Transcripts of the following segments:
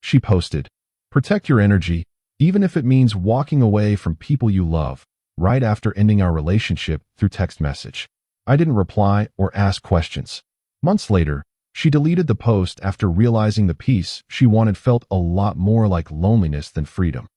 She posted, "Protect your energy, even if it means walking away from people you love," right after ending our relationship through text message. I didn't reply or ask questions. Months later, she deleted the post after realizing the peace she wanted felt a lot more like loneliness than freedom.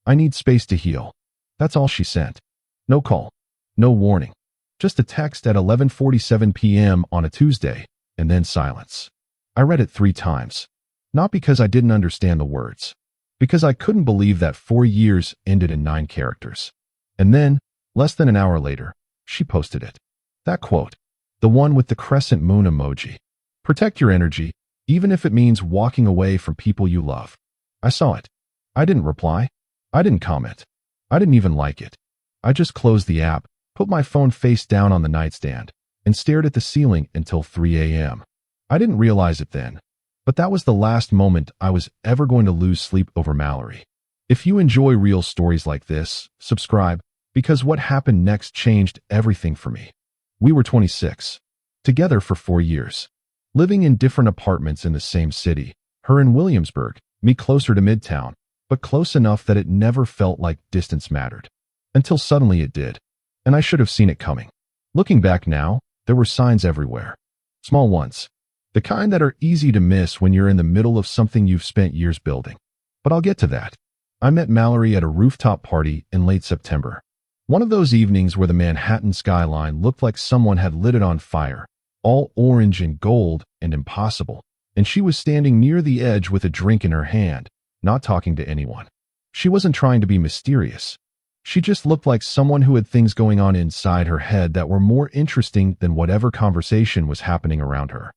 "I need space to heal." That's all she sent. No call, no warning. Just a text at 11:47 p.m. on a Tuesday, and then silence. I read it 3 times. Not because I didn't understand the words. Because I couldn't believe that 4 years ended in 9 characters. And then, less than an hour later, she posted it. That quote. The one with the crescent moon emoji. "Protect your energy, even if it means walking away from people you love." I saw it. I didn't reply. I didn't comment. I didn't even like it. I just closed the app, put my phone face down on the nightstand, and stared at the ceiling until 3 a.m. I didn't realize it then, but that was the last moment I was ever going to lose sleep over Mallory. If you enjoy real stories like this, subscribe, because what happened next changed everything for me. We were 26, together for 4 years, living in different apartments in the same city, her in Williamsburg, me closer to Midtown, but close enough that it never felt like distance mattered. Until suddenly it did, and I should have seen it coming. Looking back now, there were signs everywhere. Small ones. The kind that are easy to miss when you're in the middle of something you've spent years building. But I'll get to that. I met Mallory at a rooftop party in late September. One of those evenings where the Manhattan skyline looked like someone had lit it on fire, all orange and gold and impossible, and she was standing near the edge with a drink in her hand, not talking to anyone. She wasn't trying to be mysterious. She just looked like someone who had things going on inside her head that were more interesting than whatever conversation was happening around her.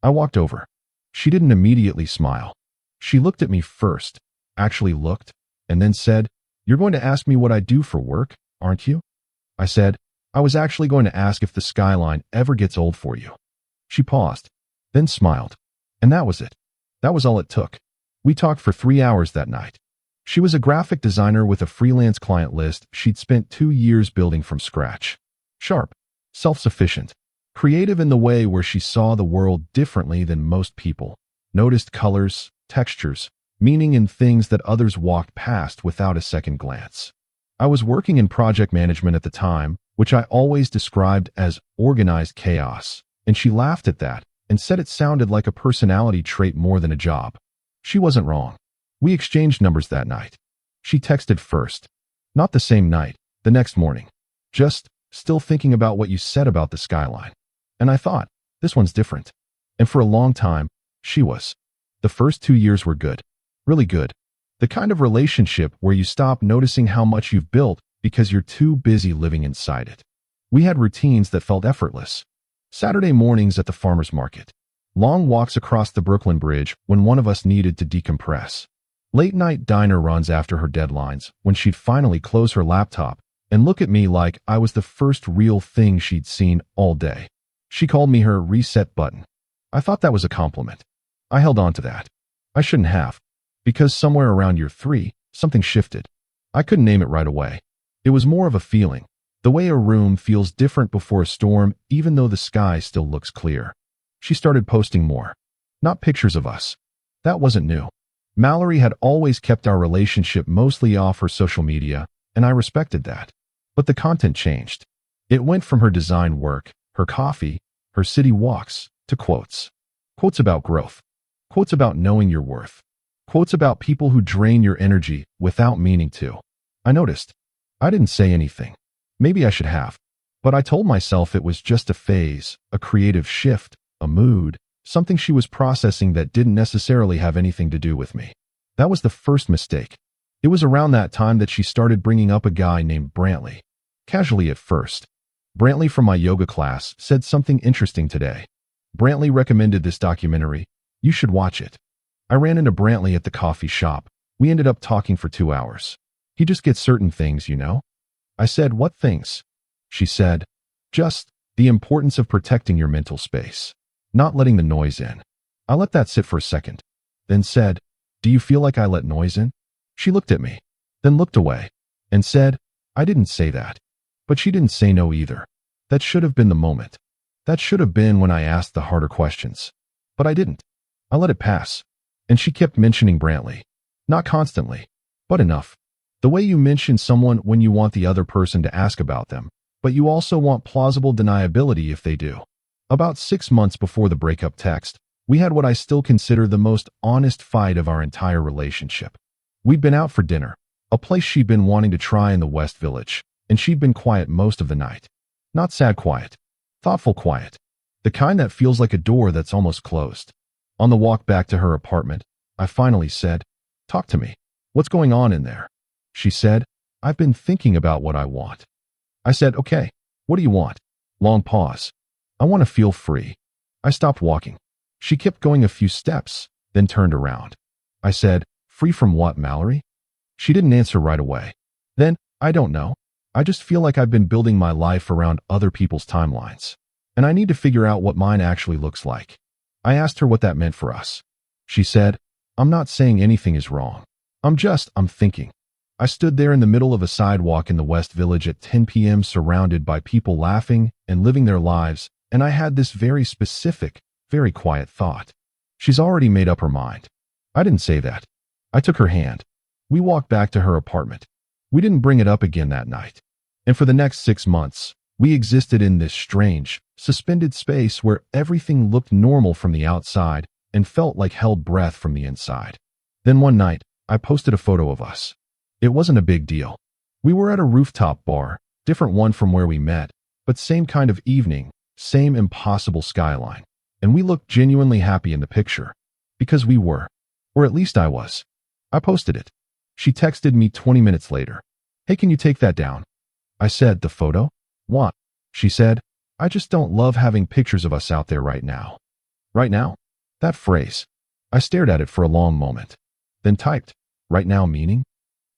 I walked over. She didn't immediately smile. She looked at me first, actually looked, and then said, "You're going to ask me what I do for work, aren't you?" I said, "I was actually going to ask if the skyline ever gets old for you." She paused, then smiled. And that was it. That was all it took. We talked for 3 hours that night. She was a graphic designer with a freelance client list she'd spent 2 years building from scratch. Sharp, self-sufficient, creative in the way where she saw the world differently than most people, noticed colors, textures, meaning in things that others walked past without a second glance. I was working in project management at the time, which I always described as organized chaos, and she laughed at that and said it sounded like a personality trait more than a job. She wasn't wrong. We exchanged numbers that night. She texted first. Not the same night, the next morning. Just, "Still thinking about what you said about the skyline." And I thought, this one's different. And for a long time, she was. The first 2 years were good. Really good. The kind of relationship where you stop noticing how much you've built because you're too busy living inside it. We had routines that felt effortless. Saturday mornings at the farmer's market. Long walks across the Brooklyn Bridge when one of us needed to decompress. Late-night diner runs after her deadlines when she'd finally close her laptop and look at me like I was the first real thing she'd seen all day. She called me her reset button. I thought that was a compliment. I held on to that. I shouldn't have. Because somewhere around year 3, something shifted. I couldn't name it right away. It was more of a feeling. The way a room feels different before a storm, even though the sky still looks clear. She started posting more. Not pictures of us. That wasn't new. Mallory had always kept our relationship mostly off her social media, and I respected that. But the content changed. It went from her design work, her coffee, her city walks, to quotes. Quotes about growth. Quotes about knowing your worth. Quotes about people who drain your energy without meaning to. I noticed. I didn't say anything. Maybe I should have. But I told myself it was just a phase, a creative shift, a mood, something she was processing that didn't necessarily have anything to do with me. That was the first mistake. It was around that time that she started bringing up a guy named Brantley. Casually at first. Brantley from my yoga class said something interesting today. Brantley recommended this documentary. You should watch it. I ran into Brantley at the coffee shop. We ended up talking for 2 hours. He just gets certain things, you know? I said, "What things?" She said, "Just the importance of protecting your mental space. Not letting the noise in." I let that sit for a second, then said, "Do you feel like I let noise in?" She looked at me, then looked away, and said, "I didn't say that." But she didn't say no either. That should have been the moment. That should have been when I asked the harder questions. But I didn't. I let it pass. And she kept mentioning Brantley. Not constantly, but enough. The way you mention someone when you want the other person to ask about them, but you also want plausible deniability if they do. About 6 months before the breakup text, we had what I still consider the most honest fight of our entire relationship. We'd been out for dinner, a place she'd been wanting to try in the West Village, and she'd been quiet most of the night. Not sad quiet, thoughtful quiet. The kind that feels like a door that's almost closed. On the walk back to her apartment, I finally said, "Talk to me. What's going on in there?" She said, "I've been thinking about what I want." I said, "Okay, what do you want?" Long pause. "I want to feel free." I stopped walking. She kept going a few steps, then turned around. I said, "Free from what, Mallory?" She didn't answer right away. Then, "I don't know. I just feel like I've been building my life around other people's timelines, and I need to figure out what mine actually looks like." I asked her what that meant for us. She said, "I'm not saying anything is wrong. I'm thinking." I stood there in the middle of a sidewalk in the West Village at 10 p.m. surrounded by people laughing and living their lives, and I had this very specific, very quiet thought. She's already made up her mind. I didn't say that. I took her hand. We walked back to her apartment. We didn't bring it up again that night. And for the next 6 months, we existed in this strange, suspended space where everything looked normal from the outside and felt like held breath from the inside. Then one night, I posted a photo of us. It wasn't a big deal. We were at a rooftop bar, different one from where we met, but same kind of evening, same impossible skyline. And we looked genuinely happy in the picture. Because we were. Or at least I was. I posted it. She texted me 20 minutes later. "Hey, can you take that down?" I said, "The photo? What?" She said, "I just don't love having pictures of us out there right now." Right now? That phrase. I stared at it for a long moment. Then typed, "Right now meaning?"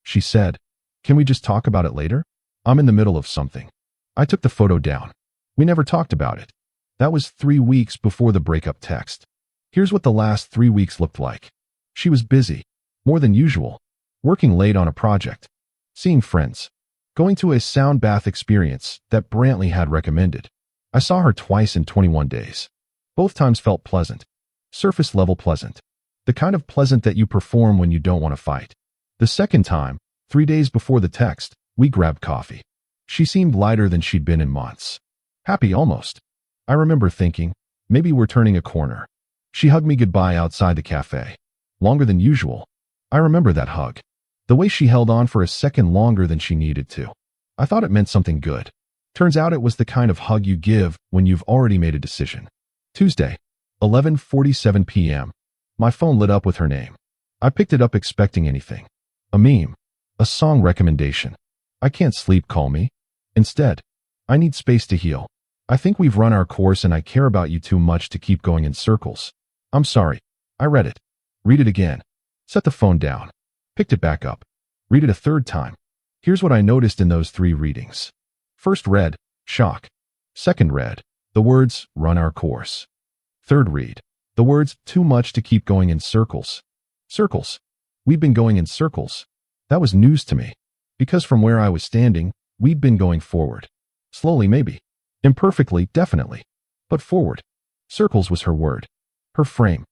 She said, "Can we just talk about it later? I'm in the middle of something." I took the photo down. We never talked about it. That was 3 weeks before the breakup text. Here's what the last 3 weeks looked like. She was busy, more than usual, working late on a project, seeing friends, going to a sound bath experience that Brantley had recommended. I saw her twice in 21 days. Both times felt pleasant, surface level pleasant, the kind of pleasant that you perform when you don't want to fight. The second time, 3 days before the text, we grabbed coffee. She seemed lighter than she'd been in months. Happy almost. I remember thinking, maybe we're turning a corner. She hugged me goodbye outside the cafe. Longer than usual. I remember that hug. The way she held on for a second longer than she needed to. I thought it meant something good. Turns out it was the kind of hug you give when you've already made a decision. Tuesday, 11:47 p.m. My phone lit up with her name. I picked it up expecting anything. A meme. A song recommendation. "I can't sleep, call me." Instead, "I need space to heal. I think we've run our course and I care about you too much to keep going in circles. I'm sorry." I read it. Read it again. Set the phone down. Picked it back up. Read it a third time. Here's what I noticed in those 3 readings. First read, shock. Second read, the words, "run our course." Third read, the words, "too much to keep going in circles." Circles. We'd been going in circles. That was news to me. Because from where I was standing, we'd been going forward. Slowly maybe. Imperfectly, definitely. But forward. Circles was her word. Her frame.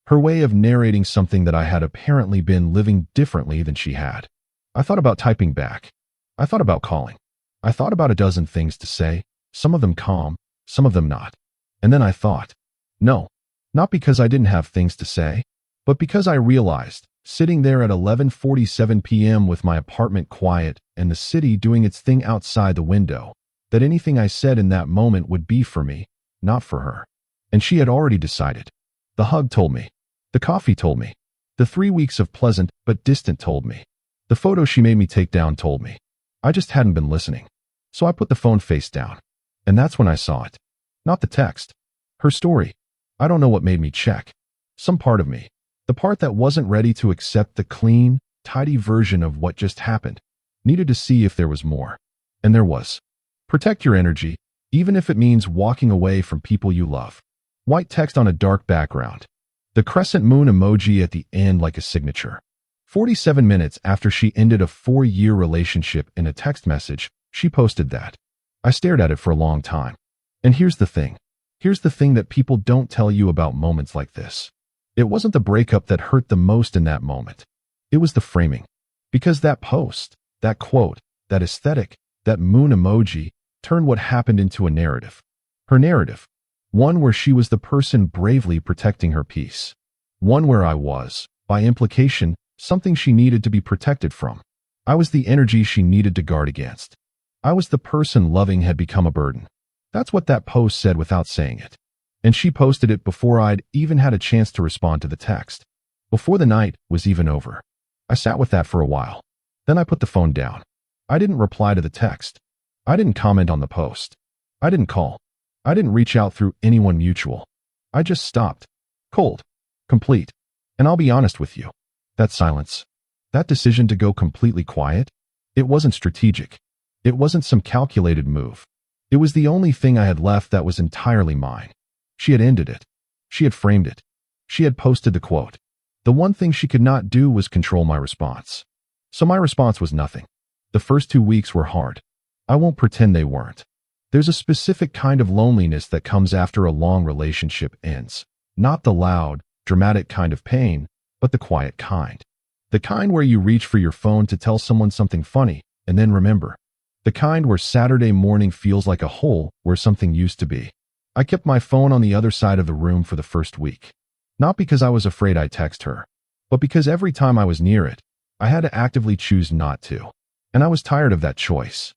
Her way of narrating something that I had apparently been living differently than she had. I thought about typing back. I thought about calling. I thought about a dozen things to say, some of them calm, some of them not. And then I thought, no, not because I didn't have things to say, but because I realized, sitting there at 11:47 p.m. with my apartment quiet and the city doing its thing outside the window, that anything I said in that moment would be for me, not for her. And she had already decided. The hug told me. The coffee told me. The 3 weeks of pleasant but distant told me. The photo she made me take down told me. I just hadn't been listening. So I put the phone face down. And that's when I saw it. Not the text. Her story. I don't know what made me check. Some part of me. The part that wasn't ready to accept the clean, tidy version of what just happened. Needed to see if there was more. And there was. Protect your energy, even if it means walking away from people you love. White text on a dark background. The crescent moon emoji at the end like a signature. 47 minutes after she ended a 4-year relationship in a text message, she posted that. I stared at it for a long time. And here's the thing. Here's the thing that people don't tell you about moments like this. It wasn't the breakup that hurt the most in that moment. It was the framing. Because that post, that quote, that aesthetic, that moon emoji turned what happened into a narrative. Her narrative. One where she was the person bravely protecting her peace. One where I was, by implication, something she needed to be protected from. I was the energy she needed to guard against. I was the person loving had become a burden. That's what that post said without saying it. And she posted it before I'd even had a chance to respond to the text. Before the night was even over. I sat with that for a while. Then I put the phone down. I didn't reply to the text. I didn't comment on the post. I didn't call. I didn't reach out through anyone mutual. I just stopped. Cold. Complete. And I'll be honest with you. That silence. That decision to go completely quiet. It wasn't strategic. It wasn't some calculated move. It was the only thing I had left that was entirely mine. She had ended it. She had framed it. She had posted the quote. The one thing she could not do was control my response. So my response was nothing. The first 2 weeks were hard. I won't pretend they weren't. There's a specific kind of loneliness that comes after a long relationship ends. Not the loud, dramatic kind of pain, but the quiet kind. The kind where you reach for your phone to tell someone something funny, and then remember. The kind where Saturday morning feels like a hole where something used to be. I kept my phone on the other side of the room for the first week. Not because I was afraid I'd text her, but because every time I was near it, I had to actively choose not to. And I was tired of that choice.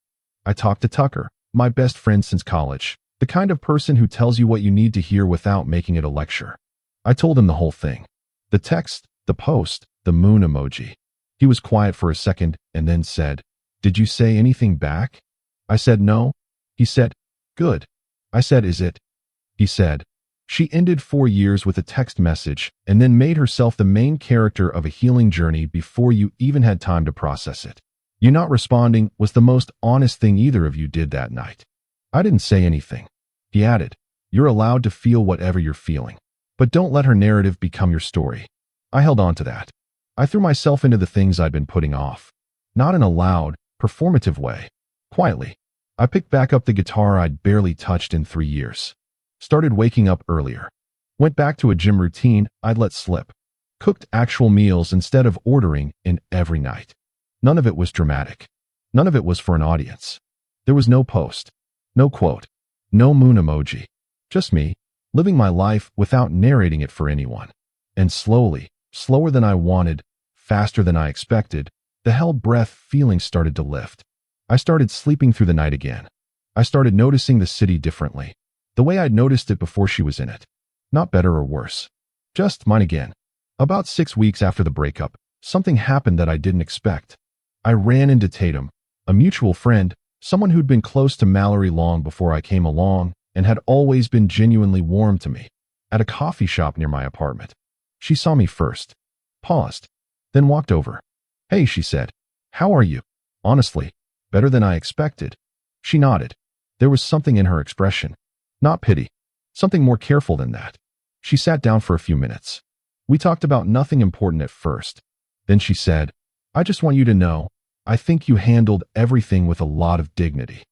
I talked to Tucker, my best friend since college, the kind of person who tells you what you need to hear without making it a lecture. I told him the whole thing. The text, the post, the moon emoji. He was quiet for a second and then said, "Did you say anything back?" I said no. He said, "Good." I said, "Is it?" He said, "She ended 4 years with a text message and then made herself the main character of a healing journey before you even had time to process it. You not responding was the most honest thing either of you did that night." I didn't say anything. He added, "You're allowed to feel whatever you're feeling, but don't let her narrative become your story." I held on to that. I threw myself into the things I'd been putting off. Not in a loud, performative way. Quietly. I picked back up the guitar I'd barely touched in 3 years. Started waking up earlier. Went back to a gym routine I'd let slip. Cooked actual meals instead of ordering in every night. None of it was dramatic. None of it was for an audience. There was no post. No quote. No moon emoji. Just me, living my life without narrating it for anyone. And slowly, slower than I wanted, faster than I expected, the held breath feeling started to lift. I started sleeping through the night again. I started noticing the city differently. The way I'd noticed it before she was in it. Not better or worse. Just mine again. About 6 weeks after the breakup, something happened that I didn't expect. I ran into Tatum, a mutual friend, someone who'd been close to Mallory long before I came along and had always been genuinely warm to me, at a coffee shop near my apartment. She saw me first, paused, then walked over. "Hey," she said. "How are you?" "Honestly, better than I expected." She nodded. There was something in her expression. Not pity. Something more careful than that. She sat down for a few minutes. We talked about nothing important at first. Then she said, "I just want you to know, I think you handled everything with a lot of dignity."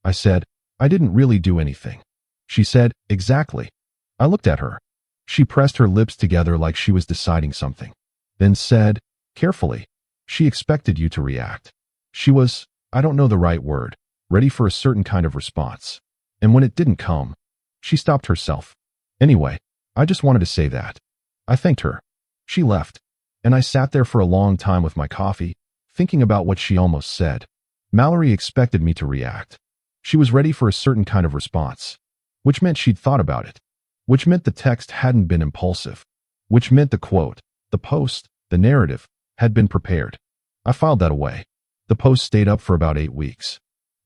I said, "I didn't really do anything." She said, "Exactly." I looked at her. She pressed her lips together like she was deciding something. Then said, carefully, "She expected you to react. She was, I don't know the right word, ready for a certain kind of response. And when it didn't come, she stopped herself. Anyway, I just wanted to say that." I thanked her. She left, and I sat there for a long time with my coffee, thinking about what she almost said. Mallory expected me to react. She was ready for a certain kind of response, which meant she'd thought about it, which meant the text hadn't been impulsive, which meant the quote, the post, the narrative, had been prepared. I filed that away. The post stayed up for about 8 weeks.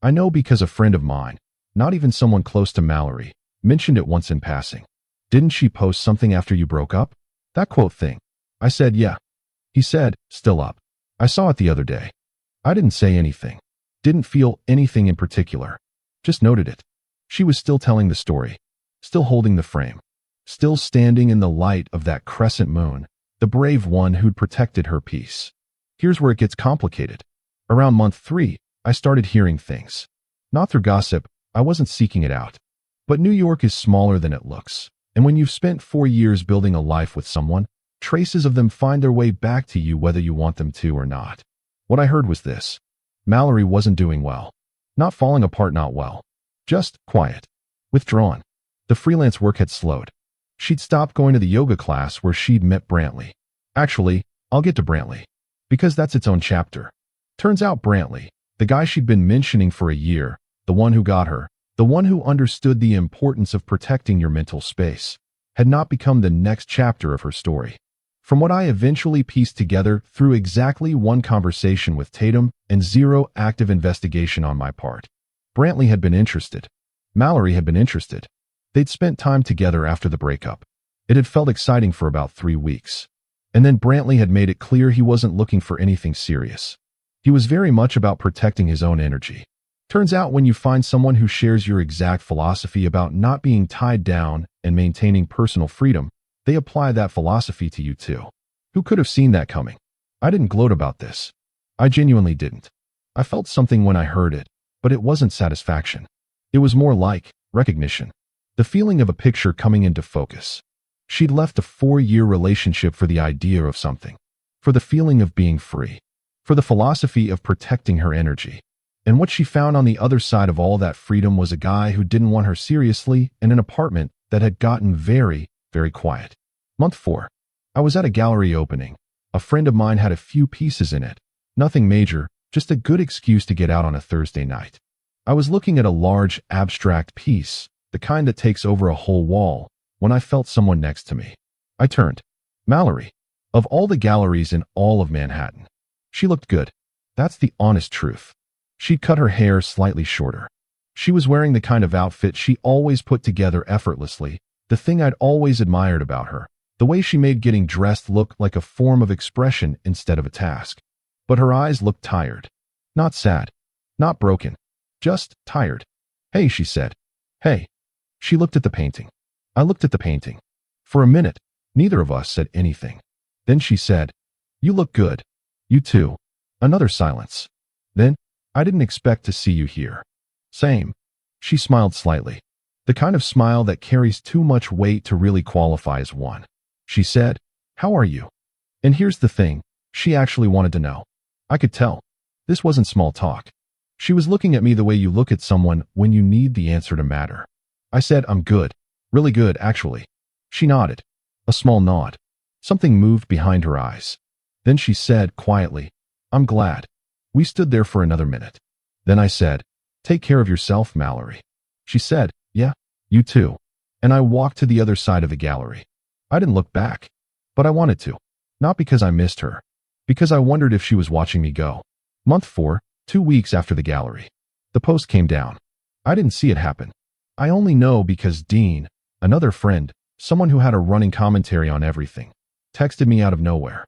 I know because a friend of mine, not even someone close to Mallory, mentioned it once in passing. "Didn't she post something after you broke up? That quote thing." I said, "Yeah." He said, "Still up. I saw it the other day." I didn't say anything. Didn't feel anything in particular. Just noted it. She was still telling the story. Still holding the frame. Still standing in the light of that crescent moon, the brave one who'd protected her peace. Here's where it gets complicated. Around month 3, I started hearing things. Not through gossip, I wasn't seeking it out. But New York is smaller than it looks. And when you've spent 4 years building a life with someone, Traces of them find their way back to you whether you want them to or not. What I heard was this. Mallory wasn't doing well. Not falling apart, not well. Just quiet. Withdrawn. The freelance work had slowed. She'd stopped going to the yoga class where she'd met Brantley. Actually, I'll get to Brantley, because that's its own chapter. Turns out Brantley, the guy she'd been mentioning for a year, the one who got her, the one who understood the importance of protecting your mental space, had not become the next chapter of her story. From what I eventually pieced together through exactly one conversation with Tatum and zero active investigation on my part, Brantley had been interested. Mallory had been interested. They'd spent time together after the breakup. It had felt exciting for about 3 weeks. And then Brantley had made it clear he wasn't looking for anything serious. He was very much about protecting his own energy. Turns out when you find someone who shares your exact philosophy about not being tied down and maintaining personal freedom, they apply that philosophy to you too. Who could have seen that coming? I didn't gloat about this. I genuinely didn't. I felt something when I heard it, but it wasn't satisfaction. It was more like recognition. The feeling of a picture coming into focus. She'd left a 4-year relationship for the idea of something, for the feeling of being free, for the philosophy of protecting her energy. And what she found on the other side of all that freedom was a guy who didn't want her seriously in an apartment that had gotten very, very quiet. Month 4. I was at a gallery opening. A friend of mine had a few pieces in it. Nothing major, just a good excuse to get out on a Thursday night. I was looking at a large, abstract piece, the kind that takes over a whole wall, when I felt someone next to me. I turned. Mallory. Of all the galleries in all of Manhattan. She looked good. That's the honest truth. She'd cut her hair slightly shorter. She was wearing the kind of outfit she always put together effortlessly, the thing I'd always admired about her, the way she made getting dressed look like a form of expression instead of a task. But her eyes looked tired. Not sad. Not broken. Just tired. Hey, she said. Hey. She looked at the painting. I looked at the painting. For a minute, neither of us said anything. Then she said, "You look good. You too." Another silence. Then, "I didn't expect to see you here." Same. She smiled slightly. The kind of smile that carries too much weight to really qualify as one. She said, "How are you?" And here's the thing, she actually wanted to know. I could tell. This wasn't small talk. She was looking at me the way you look at someone when you need the answer to matter. I said, "I'm good. Really good, actually." She nodded. A small nod. Something moved behind her eyes. Then she said quietly, "I'm glad." We stood there for another minute. Then I said, "Take care of yourself, Mallory." She said, "Yeah, you too." And I walked to the other side of the gallery. I didn't look back, but I wanted to. Not because I missed her, because I wondered if she was watching me go. Month 4, 2 weeks after the gallery. The post came down. I didn't see it happen. I only know because Dean, another friend, someone who had a running commentary on everything, texted me out of nowhere.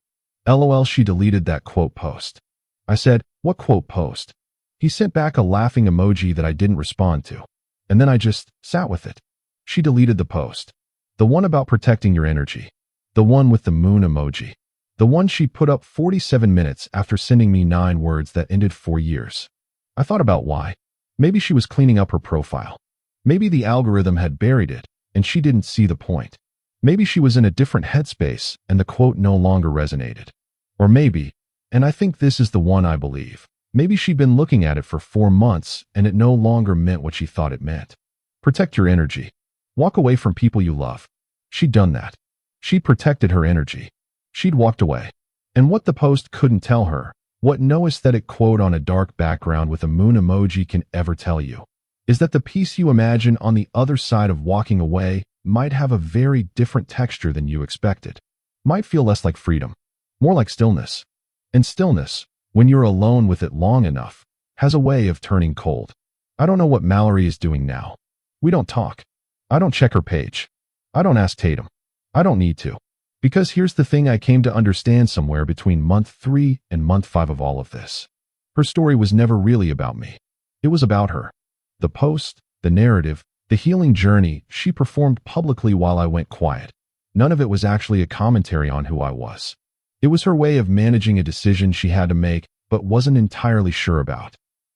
LOL, she deleted that quote post. I said, "What quote post?" He sent back a laughing emoji that I didn't respond to. And then I just sat with it. She deleted the post. The one about protecting your energy. The one with the moon emoji. The one she put up 47 minutes after sending me 9 words that ended 4 years. I thought about why. Maybe she was cleaning up her profile. Maybe the algorithm had buried it, and she didn't see the point. Maybe she was in a different headspace, and the quote no longer resonated. Or maybe, and I think this is the one I believe, maybe she'd been looking at it for 4 months, and it no longer meant what she thought it meant. Protect your energy. Walk away from people you love. She'd done that. She'd protected her energy. She'd walked away. And what the post couldn't tell her, what no aesthetic quote on a dark background with a moon emoji can ever tell you, is that the piece you imagine on the other side of walking away might have a very different texture than you expected. Might feel less like freedom, more like stillness. And stillness, when you're alone with it long enough, has a way of turning cold. I don't know what Mallory is doing now. We don't talk. I don't check her page. I don't ask Tatum. I don't need to. Because here's the thing I came to understand somewhere between month 3 and month 5 of all of this. Her story was never really about me. It was about her. The post, the narrative, the healing journey she performed publicly while I went quiet. None of it was actually a commentary on who I was. It was her way of managing a decision she had to make but wasn't entirely sure about.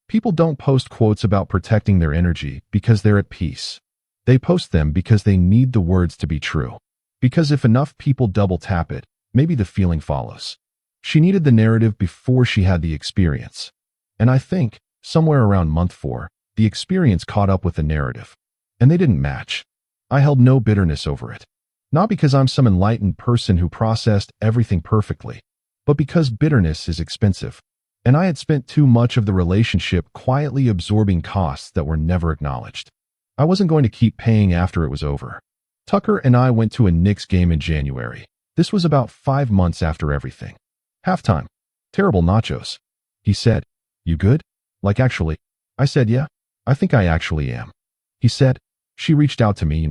People don't post quotes about protecting their energy because they're at peace. They post them because they need the words to be true. Because if enough people double tap it, maybe the feeling follows. She needed the narrative before she had the experience. And I think, somewhere around month 4, the experience caught up with the narrative. And they didn't match. I held no bitterness over it. Not because I'm some enlightened person who processed everything perfectly, but because bitterness is expensive. And I had spent too much of the relationship quietly absorbing costs that were never acknowledged. I wasn't going to keep paying after it was over. Tucker and I went to a Knicks game in January. This was about 5 months after everything. Halftime. Terrible nachos. He said, "You good?" Like actually. I said, "Yeah, I think I actually am." He said, "She reached out to me,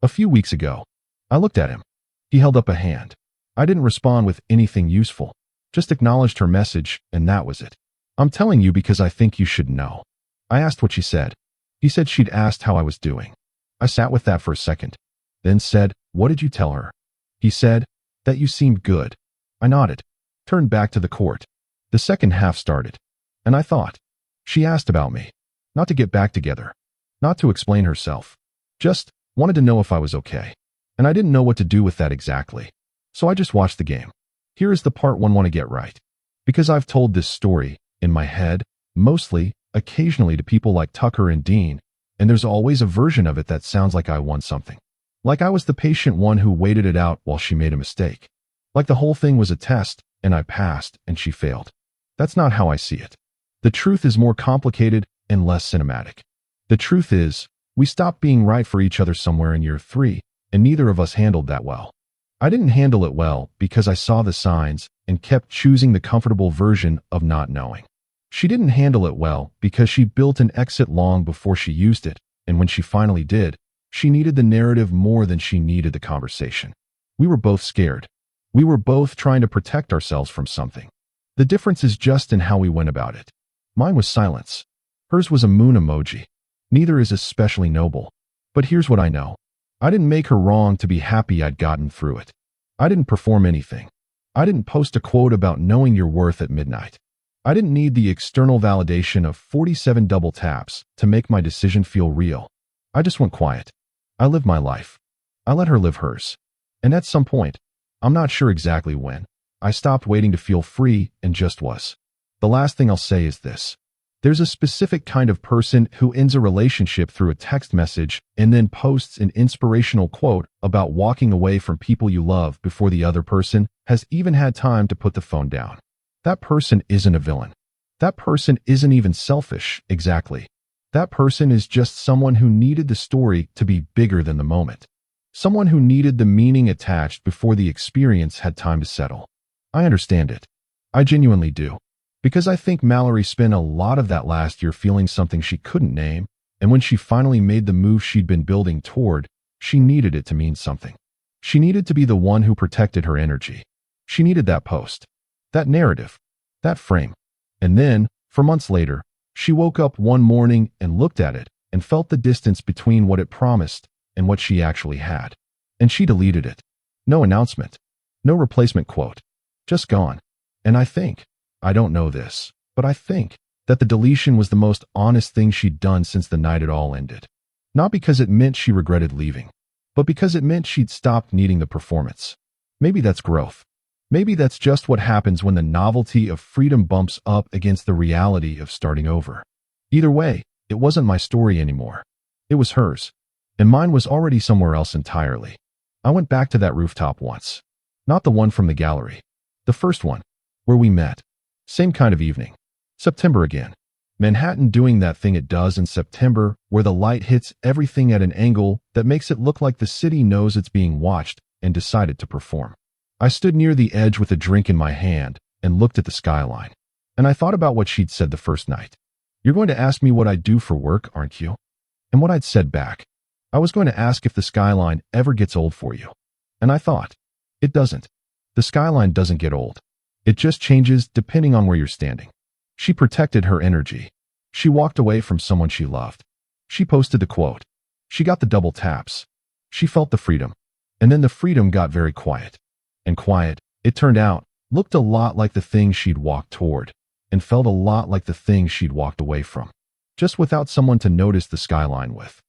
a few weeks ago." I looked at him. He held up a hand. I didn't respond with anything useful. Just acknowledged her message, and that was it. "I'm telling you because I think you should know." I asked what she said. He said she'd asked how I was doing. I sat with that for a second, then said, "What did you tell her?" He said, "That you seemed good." I nodded, turned back to the court. The second half started, and I thought, she asked about me. Not to get back together. Not to explain herself. Just wanted to know if I was okay. And I didn't know what to do with that exactly. So I just watched the game. Here is the part one want to get right. Because I've told this story, in my head, mostly, occasionally to people like Tucker and Dean, and there's always a version of it that sounds like I won something. Like I was the patient one who waited it out while she made a mistake. Like the whole thing was a test, and I passed, and she failed. That's not how I see it. The truth is more complicated and less cinematic. The truth is, we stopped being right for each other somewhere in year 3, and neither of us handled that well. I didn't handle it well because I saw the signs and kept choosing the comfortable version of not knowing. She didn't handle it well because she built an exit long before she used it, and when she finally did, she needed the narrative more than she needed the conversation. We were both scared. We were both trying to protect ourselves from something. The difference is just in how we went about it. Mine was silence. Hers was a moon emoji. Neither is especially noble. But here's what I know. I didn't make her wrong to be happy I'd gotten through it. I didn't perform anything. I didn't post a quote about knowing your worth at midnight. I didn't need the external validation of 47 double taps to make my decision feel real. I just went quiet. I lived my life. I let her live hers. And at some point, I'm not sure exactly when, I stopped waiting to feel free and just was. The last thing I'll say is this. There's a specific kind of person who ends a relationship through a text message and then posts an inspirational quote about walking away from people you love before the other person has even had time to put the phone down. That person isn't a villain. That person isn't even selfish, exactly. That person is just someone who needed the story to be bigger than the moment. Someone who needed the meaning attached before the experience had time to settle. I understand it. I genuinely do. Because I think Mallory spent a lot of that last year feeling something she couldn't name, and when she finally made the move she'd been building toward, she needed it to mean something. She needed to be the one who protected her energy. She needed that post, that narrative, that frame. And then, for months later, she woke up one morning and looked at it and felt the distance between what it promised and what she actually had. And she deleted it. No announcement. No replacement quote. Just gone. And I don't know this, but I think that the deletion was the most honest thing she'd done since the night it all ended. Not because it meant she regretted leaving, but because it meant she'd stopped needing the performance. Maybe that's growth. Maybe that's just what happens when the novelty of freedom bumps up against the reality of starting over. Either way, it wasn't my story anymore. It was hers. And mine was already somewhere else entirely. I went back to that rooftop once. Not the one from the gallery. The first one, where we met. Same kind of evening. September again. Manhattan doing that thing it does in September, where the light hits everything at an angle that makes it look like the city knows it's being watched and decided to perform. I stood near the edge with a drink in my hand and looked at the skyline. And I thought about what she'd said the first night. "You're going to ask me what I do for work, aren't you?" And what I'd said back. I was going to ask if the skyline ever gets old for you. And I thought, it doesn't. The skyline doesn't get old. It just changes depending on where you're standing. She protected her energy. She walked away from someone she loved. She posted the quote. She got the double taps. She felt the freedom. And then the freedom got very quiet. And quiet, it turned out, looked a lot like the thing she'd walked toward, and felt a lot like the thing she'd walked away from. Just without someone to notice the skyline with.